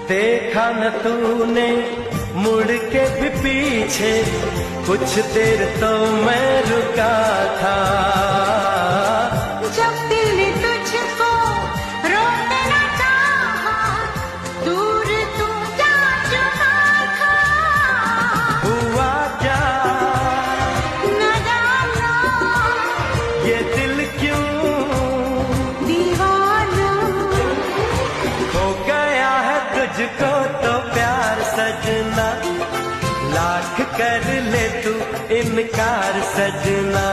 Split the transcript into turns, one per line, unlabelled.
देखा न तूने मुड़ के भी पीछे, कुछ देर तो मैं रुका था।
जब दिल ने तुझको रोकना चाहा, दूर तू जा चुका था।
हुआ क्या
न जाना
ये दिल क्यों
दीवाना
हो गया है तुझको तो प्यार सजना, लाख कर ले तू इनकार सजना।